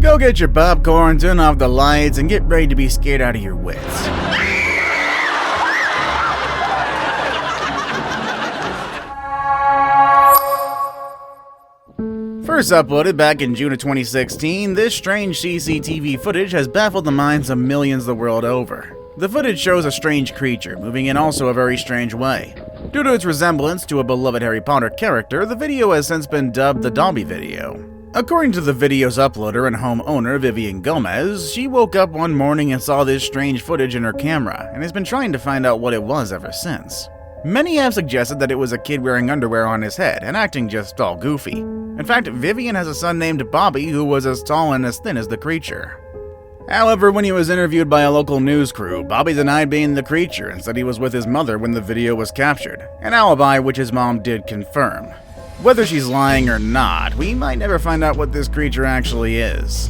Go get your popcorn, turn off the lights, and get ready to be scared out of your wits. First uploaded back in June of 2016, this strange CCTV footage has baffled the minds of millions the world over. The footage shows a strange creature, moving in also a very strange way. Due to its resemblance to a beloved Harry Potter character, the video has since been dubbed the Dobby video. According to the video's uploader and homeowner, Vivian Gomez, she woke up one morning and saw this strange footage in her camera, and has been trying to find out what it was ever since. Many have suggested that it was a kid wearing underwear on his head and acting just all goofy. In fact, Vivian has a son named Bobby who was as tall and as thin as the creature. However, when he was interviewed by a local news crew, Bobby denied being the creature and said he was with his mother when the video was captured, an alibi which his mom did confirm. Whether she's lying or not, we might never find out what this creature actually is.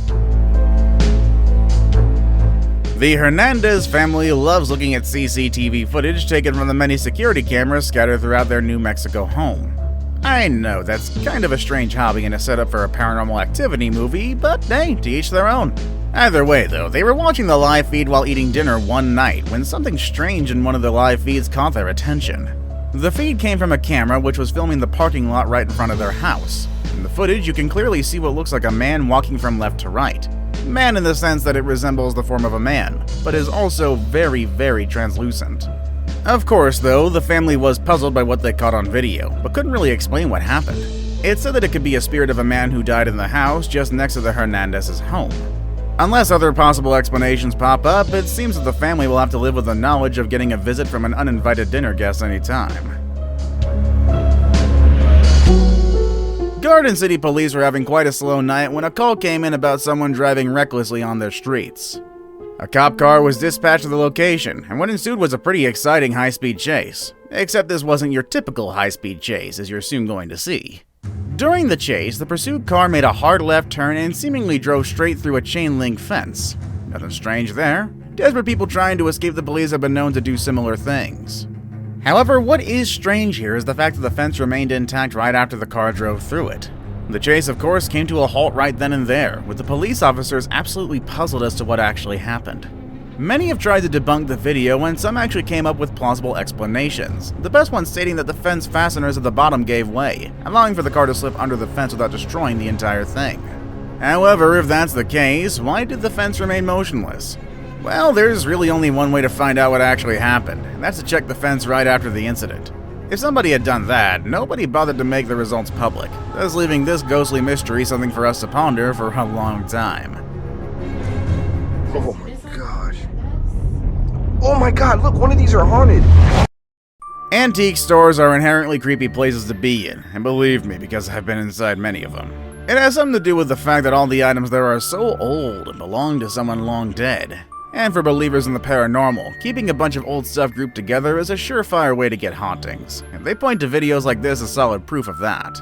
The Hernandez family loves looking at CCTV footage taken from the many security cameras scattered throughout their New Mexico home. I know that's kind of a strange hobby and a setup for a paranormal activity movie, but hey, to each their own. Either way though, they were watching the live feed while eating dinner one night when something strange in one of the live feeds caught their attention. The feed came from a camera which was filming the parking lot right in front of their house. In the footage, you can clearly see what looks like a man walking from left to right. Man in the sense that it resembles the form of a man, but is also very, very translucent. Of course, though, the family was puzzled by what they caught on video, but couldn't really explain what happened. It said that it could be a spirit of a man who died in the house just next to the Hernandez's home. Unless other possible explanations pop up, it seems that the family will have to live with the knowledge of getting a visit from an uninvited dinner guest anytime. Garden City police were having quite a slow night when a call came in about someone driving recklessly on their streets. A cop car was dispatched to the location, and what ensued was a pretty exciting high-speed chase. Except this wasn't your typical high-speed chase, as you're soon going to see. During the chase, the pursued car made a hard left turn and seemingly drove straight through a chain-link fence. Nothing strange there. Desperate people trying to escape the police have been known to do similar things. However, what is strange here is the fact that the fence remained intact right after the car drove through it. The chase, of course, came to a halt right then and there, with the police officers absolutely puzzled as to what actually happened. Many have tried to debunk the video, and some actually came up with plausible explanations, the best one stating that the fence fasteners at the bottom gave way, allowing for the car to slip under the fence without destroying the entire thing. However, if that's the case, why did the fence remain motionless? Well, there's really only one way to find out what actually happened, and that's to check the fence right after the incident. If somebody had done that, nobody bothered to make the results public, thus leaving this ghostly mystery something for us to ponder for a long time. Oh my gosh. Oh my god, look, one of these are haunted! Antique stores are inherently creepy places to be in, and believe me, because I've been inside many of them. It has something to do with the fact that all the items there are so old and belong to someone long dead. And for believers in the paranormal, keeping a bunch of old stuff grouped together is a surefire way to get hauntings, and they point to videos like this as solid proof of that.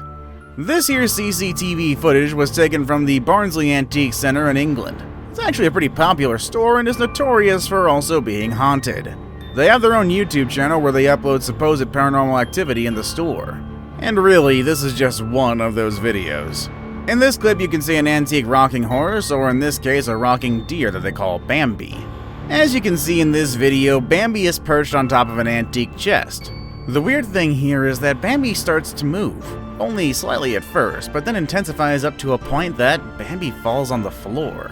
This here's CCTV footage was taken from the Barnsley Antique Centre in England. It's actually a pretty popular store and is notorious for also being haunted. They have their own YouTube channel where they upload supposed paranormal activity in the store. And really, this is just one of those videos. In this clip, you can see an antique rocking horse, or in this case, a rocking deer that they call Bambi. As you can see in this video, Bambi is perched on top of an antique chest. The weird thing here is that Bambi starts to move, only slightly at first, but then intensifies up to a point that Bambi falls on the floor.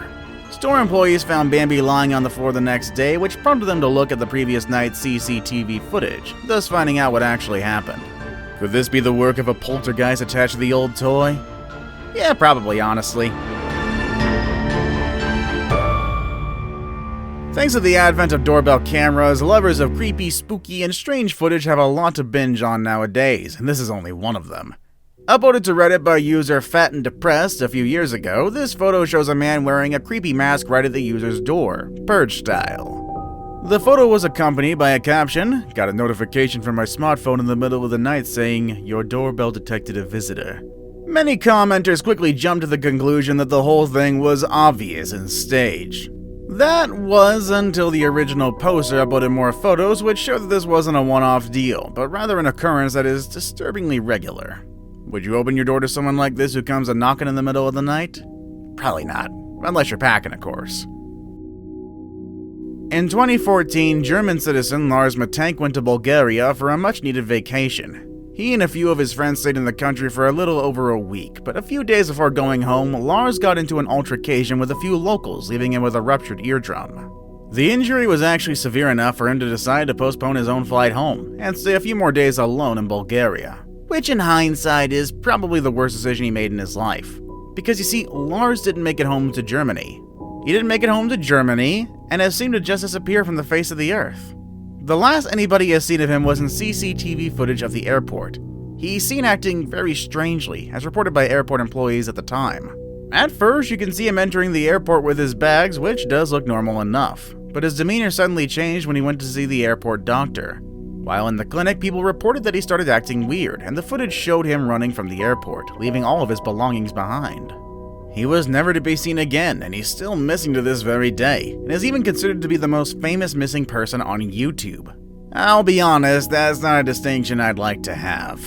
Store employees found Bambi lying on the floor the next day, which prompted them to look at the previous night's CCTV footage, thus finding out what actually happened. Could this be the work of a poltergeist attached to the old toy? Yeah, probably, honestly. Thanks to the advent of doorbell cameras, lovers of creepy, spooky, and strange footage have a lot to binge on nowadays, and this is only one of them. Uploaded to Reddit by user Fat and Depressed a few years ago, this photo shows a man wearing a creepy mask right at the user's door, purge style. The photo was accompanied by a caption, "Got a notification from my smartphone in the middle of the night saying, 'Your doorbell detected a visitor.'" Many commenters quickly jumped to the conclusion that the whole thing was obvious and staged. That was until the original poster uploaded more photos which showed that this wasn't a one-off deal, but rather an occurrence that is disturbingly regular. Would you open your door to someone like this who comes a knocking in the middle of the night? Probably not. Unless you're packing, of course. In 2014, German citizen Lars went to Bulgaria for a much-needed vacation. He and a few of his friends stayed in the country for a little over a week, but a few days before going home, Lars got into an altercation with a few locals, leaving him with a ruptured eardrum. The injury was actually severe enough for him to decide to postpone his own flight home and stay a few more days alone in Bulgaria, which in hindsight is probably the worst decision he made in his life. Because you see, Lars didn't make it home to Germany. He didn't make it home to Germany, and has seemed to just disappear from the face of the earth. The last anybody has seen of him was in CCTV footage of the airport. He's seen acting very strangely, as reported by airport employees at the time. At first, you can see him entering the airport with his bags, which does look normal enough, but his demeanor suddenly changed when he went to see the airport doctor. While in the clinic, people reported that he started acting weird, and the footage showed him running from the airport, leaving all of his belongings behind. He was never to be seen again, and he's still missing to this very day, and is even considered to be the most famous missing person on YouTube. I'll be honest, that's not a distinction I'd like to have.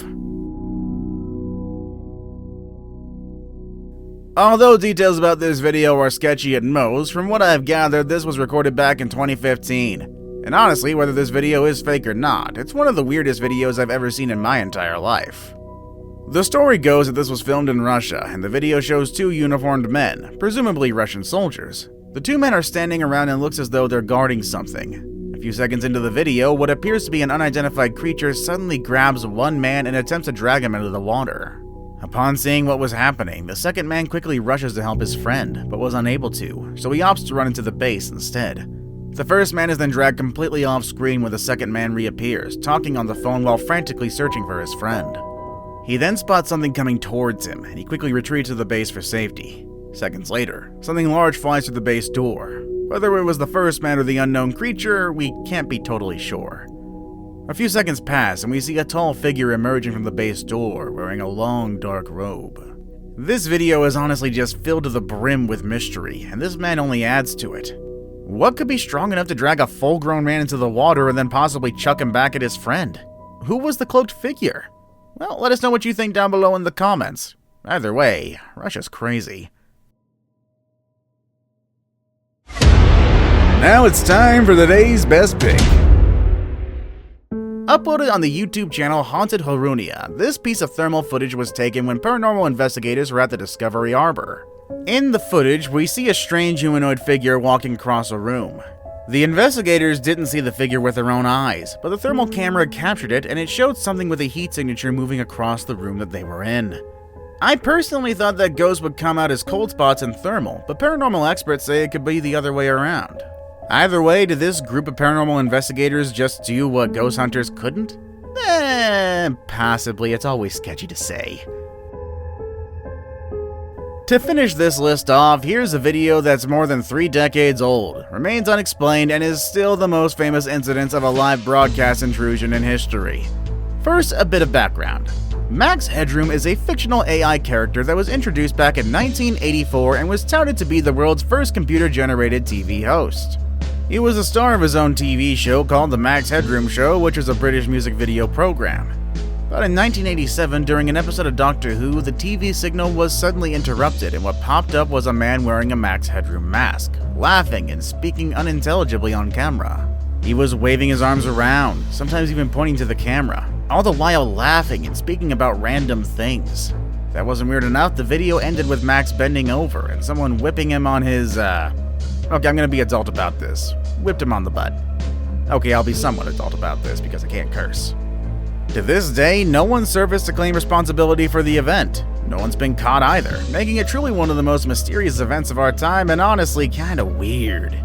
Although details about this video are sketchy at most, from what I've gathered, this was recorded back in 2015. And honestly, whether this video is fake or not, it's one of the weirdest videos I've ever seen in my entire life. The story goes that this was filmed in Russia, and the video shows two uniformed men, presumably Russian soldiers. The two men are standing around and looks as though they're guarding something. A few seconds into the video, what appears to be an unidentified creature suddenly grabs one man and attempts to drag him into the water. Upon seeing what was happening, the second man quickly rushes to help his friend, but was unable to, so he opts to run into the base instead. The first man is then dragged completely off screen when the second man reappears, talking on the phone while frantically searching for his friend. He then spots something coming towards him, and he quickly retreats to the base for safety. Seconds later, something large flies through the base door. Whether it was the first man or the unknown creature, we can't be totally sure. A few seconds pass, and we see a tall figure emerging from the base door, wearing a long, dark robe. This video is honestly just filled to the brim with mystery, and this man only adds to it. What could be strong enough to drag a full-grown man into the water and then possibly chuck him back at his friend? Who was the cloaked figure? Well, let us know what you think down below in the comments. Either way, Russia's crazy. Now it's time for the day's best pick. Uploaded on the YouTube channel Haunted Horunia, this piece of thermal footage was taken when paranormal investigators were at the Discovery Arbor. In the footage, we see a strange humanoid figure walking across a room. The investigators didn't see the figure with their own eyes, but the thermal camera captured it and it showed something with a heat signature moving across the room that they were in. I personally thought that ghosts would come out as cold spots and thermal, but paranormal experts say it could be the other way around. Either way, did this group of paranormal investigators just do what ghost hunters couldn't? Possibly. It's always sketchy to say. To finish this list off, here's a video that's more than 3 decades old, remains unexplained, and is still the most famous incident of a live broadcast intrusion in history. First, a bit of background. Max Headroom is a fictional AI character that was introduced back in 1984 and was touted to be the world's first computer-generated TV host. He was the star of his own TV show called The Max Headroom Show, which was a British music video program. But in 1987, during an episode of Doctor Who, the TV signal was suddenly interrupted, and what popped up was a man wearing a Max Headroom mask, laughing and speaking unintelligibly on camera. He was waving his arms around, sometimes even pointing to the camera, all the while laughing and speaking about random things. If that wasn't weird enough, the video ended with Max bending over and someone whipping him on his, Okay, I'm gonna be adult about this. Whipped him on the butt. Okay, I'll be somewhat adult about this because I can't curse. To this day, no one surfaced to claim responsibility for the event. No one's been caught either, making it truly one of the most mysterious events of our time and honestly kinda weird.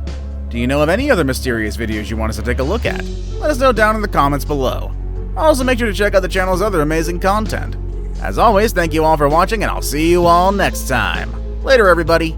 Do you know of any other mysterious videos you want us to take a look at? Let us know down in the comments below. Also, make sure to check out the channel's other amazing content. As always, thank you all for watching, and I'll see you all next time. Later, everybody.